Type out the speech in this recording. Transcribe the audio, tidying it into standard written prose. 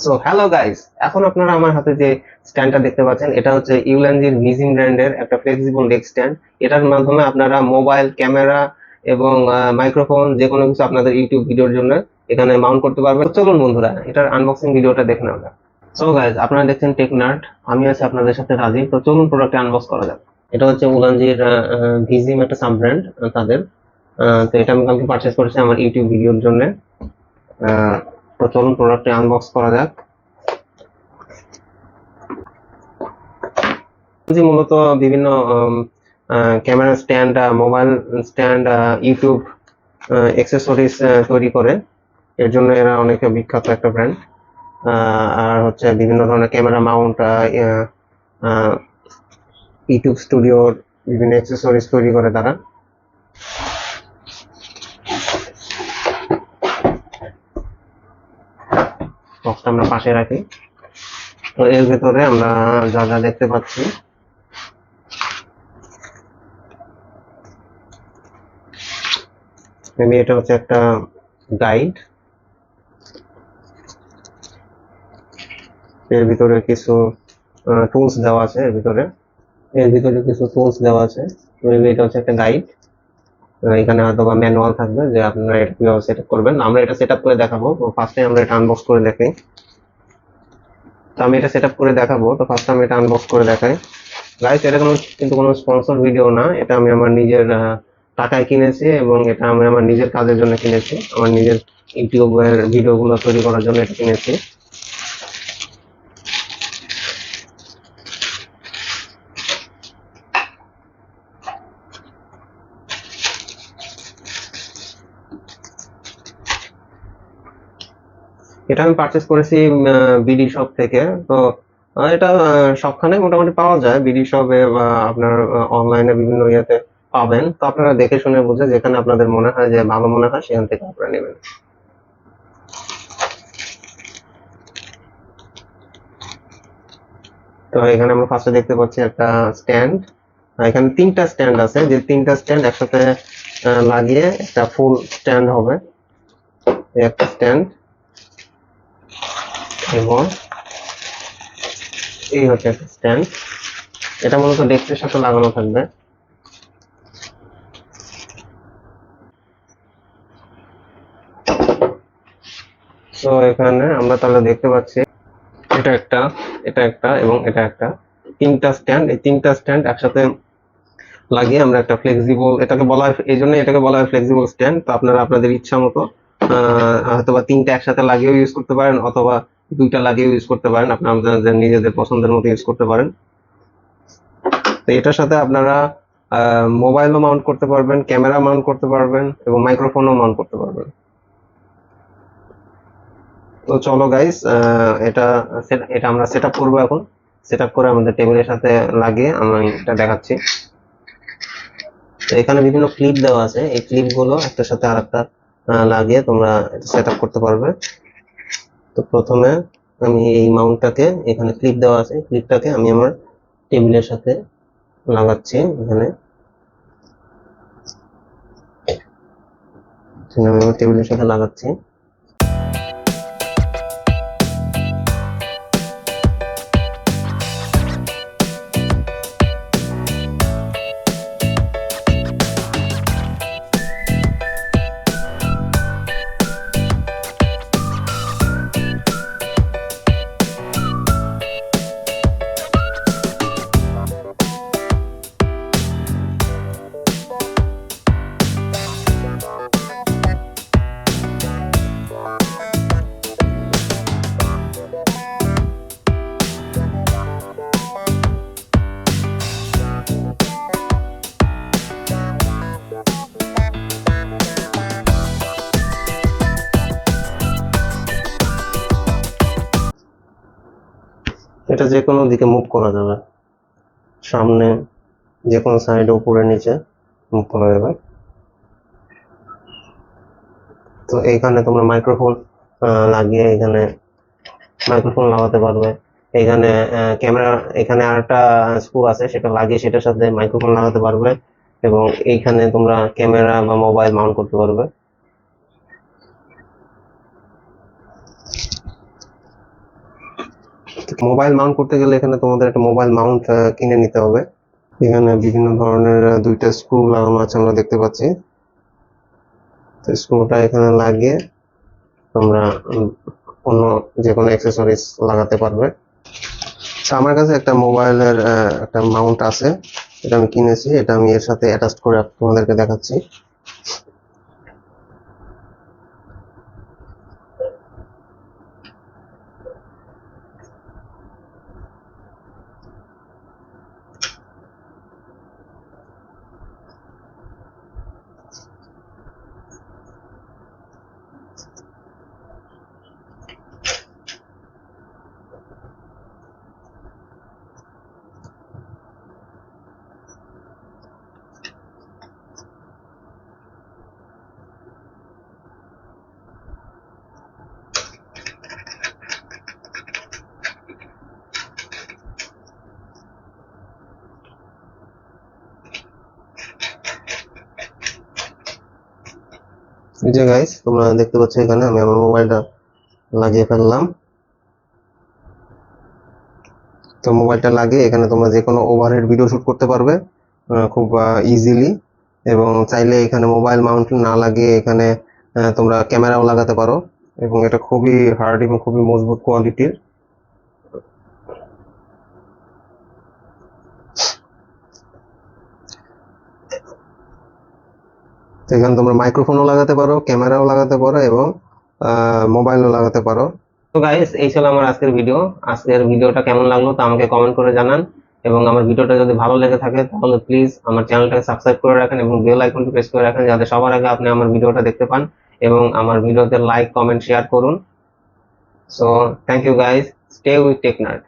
So hello guys, এখন আপনারা আমার হাতে যে স্ট্যান্ডটা দেখতে পাচ্ছেন এটা হচ্ছে ইউল্যান্সির ভিজিম ব্র্যান্ডের একটা ফ্লেক্সিবল লেগ স্ট্যান্ড। এটার মাধ্যমে আপনারা মোবাইল ক্যামেরা এবং মাইক্রোফোন যে কোনো কিছু আপনাদের ইউটিউব ভিডিওর জন্য এখানে মাউন্ট করতে পারবেন। চলুন বন্ধুরা, এটার আনবক্সিং ভিডিওটা দেখে নেওয়া যাক। সো গাইস, আপনারা দেখছেন টেক নার্ড, আমি আছি আপনাদের সাথে রাজীব। তো চলুন প্রোডাক্টটা আনবক্স করা যাক। এটা হচ্ছে উলানজির ভিজিম একটা সাব ব্র্যান্ড তাদের। তো এটা আমি কালকে পারচেস করেছি আমার ইউটিউব ভিডিওর জন্য। তো চলুন প্রোডাক্টটা আনবক্স করা যাক। মূলত বিভিন্ন camera stand, mobile stand, YouTube accessories তৈরি করে। এর জন্য এরা অনেক বিখ্যাত একটা ব্র্যান্ড। আর হচ্ছে বিভিন্ন ধরনের ক্যামেরা মাউন্ট, ইউটিউব স্টুডিওর বিভিন্ন অ্যাক্সেসরিজ তৈরি করে তারা। বক্সটা আমরা পাশে রাখি। তো এর ভেতরে আমরা যা যা দেখতে পাচ্ছি, এটা হচ্ছে একটা গাইড। এর ভিতরে কিছু টুলস দেওয়া আছে। এর ভিতরে কিছু টুলস দেওয়া আছে। এটা হচ্ছে একটা গাইড। এখানে হয়তো বা ম্যানুয়াল থাকবে যে আপনারা এটা কিভাবে সেট আপ করবেন। আমরা এটা সেট আপ করে দেখাবো। তো ফার্স্টে আমরা এটা আনবক্স করে দেখি। তো আমি এটা সেট আপ করে দেখাবো। তো ফার্স্টে আমি এটা আনবক্স করে দেখাই। গাইস, এটা কিন্তু কোনো স্পন্সর ভিডিও না। এটা আমি আমার নিজের টাকায় কিনেছি এবং এটা আমি আমার নিজের কাজের জন্য কিনেছি। আমার নিজের ইউটিউবের ভিডিওগুলো তৈরি করার জন্য এটা কিনেছি। এটা আমি পারচেস করেছি বিডি শপ থেকে। তো এটা সবখানে মোটামুটি পাওয়া যায়, বিডি শপে বা আপনার অনলাইনে বিভিন্ন ইয়েতে পাবেন। তো আপনারা দেখে শুনে বুঝে যেখানে আপনাদের মনে হয় যে ভালো মনে হয় সেখান থেকে আপনারা নেবেন। তো এখানে আমরা ফার্স্টে দেখতে পাচ্ছি একটা স্ট্যান্ড। এখানে তিনটা স্ট্যান্ড আছে, যে তিনটা স্ট্যান্ড একসাথে লাগিয়ে একটা ফুল স্ট্যান্ড হবে। একটা স্ট্যান্ড এবং এই হচ্ছে একটা স্ট্যান্ড। এটা মূলত ডেস্কের সাথে লাগানো থাকবে। তো এখানে আমরা তাহলে দেখতে পাচ্ছি এটা একটা, এটা একটা এবং এটা একটা, তিনটা স্ট্যান্ড। এই তিনটা স্ট্যান্ড একসাথে লাগিয়ে আমরা একটা ফ্লেক্সিবল, এটাকে বলা হয়, এই জন্য এটাকে বলা হয় ফ্লেক্সিবল স্ট্যান্ড। তো আপনারা আপনাদের ইচ্ছা মতো হয়তোবা তিনটা একসাথে লাগিয়েও ইউজ করতে পারেন অথবা দুইটা লাগিয়েও ইউজ করতে পারেন। আপনাদের নিজেদের পছন্দের মতো ইউজ করতে পারেন। তো এটার সাথে আপনারা মোবাইলও মাউন্ট করতে পারবেন, ক্যামেরা মাউন্ট করতে পারবেন এবং মাইক্রোফোনও মাউন্ট করতে পারবেন। তো চলো গাইস, এটা আমরা সেট আপ করবো এখন। সেট আপ করে আমাদের টেবিলের সাথে লাগিয়ে আমি এটা দেখাচ্ছি। তো এখানে বিভিন্ন ক্লিপ দেওয়া আছে। এই ক্লিপ গুলো একটার সাথে আর একটা লাগিয়ে তোমরা সেট আপ করতে পারবে। তো প্রথমে আমি এই মাউন্টটাকে, এখানে ক্লিপ দেওয়া আছে, ক্লিপটাকে আমি আমার টেবিলের সাথে লাগাচ্ছি। এখানে আমি আমার টেবিলের সাথে লাগাচ্ছি। এটা যে কোনো দিকে মুভ করা যাবে, সামনে যে কোনো সাইডে, উপরে নিচে মুভ করা যাবে। তো এইখানে তোমরা মাইক্রোফোন লাগিয়ে এখানে মাইক্রোফোন লাগাতে পারবে। এখানে ক্যামেরা, এখানে আরেকটা স্ক্রু আছে, সেটা লাগিয়ে সেটার সাথে মাইক্রোফোন লাগাতে পারবে এবং এইখানে তোমরা ক্যামেরা বা মোবাইল মাউন্ট করতে পারবে। মোবাইল মাউন্ট করতে গেলে এখানে তোমাদের একটা মোবাইল মাউন্ট কিনে নিতে হবে। এখানে বিভিন্ন ধরনের দুইটা স্ক্রু লাগানো আছে আমরা দেখতে পাচ্ছি। তো স্ক্রুটা এখানে লাগিয়ে তোমরা অন্য যে কোনো অ্যাক্সেসরিজ লাগাতে পারবে। আমার কাছে একটা মোবাইলের একটা মাউন্ট আছে, এটা আমি কিনেছি, এটা আমি এর সাথে অ্যাটাচ করে তোমাদেরকে দেখাচ্ছি। এই যে গাইস, তোমরা দেখতে পাচ্ছ এখানে আমি আমার মোবাইলটা লাগিয়ে ফেললাম। তো মোবাইলটা লাগিয়ে এখানে তোমরা যে কোনো ওভারহেড ভিডিও শুট করতে পারবে খুব ইজিলি, এবং চাইলে এখানে মোবাইল মাউন্ট না লাগিয়ে এখানে তোমরা ক্যামেরাও লাগাতে পারো, এবং এটা খুবই হার্ড এবং খুবই মজবুত কোয়ালিটির। এখানে তোমরা মাইক্রোফোনও লাগাতে পারো, ক্যামেরাও লাগাতে পারো, এবং মোবাইলও লাগাতে পারো। তো গাইস, এই ছিল আমার আজকের ভিডিও। আজকের ভিডিওটা কেমন লাগলো তা আমাকে কমেন্ট করে জানান, এবং আমার ভিডিওটা যদি ভালো লেগে থাকে তাহলে প্লিজ আমার চ্যানেলটাকে সাবস্ক্রাইব করে রাখেন এবং বেল আইকনটি প্রেস করে রাখেন, যাতে সবার আগে আপনি আমার ভিডিওটা দেখতে পান, এবং আমার ভিডিওতে লাইক, কমেন্ট, শেয়ার করুন। So thank you guys, stay with টেকনার্ড।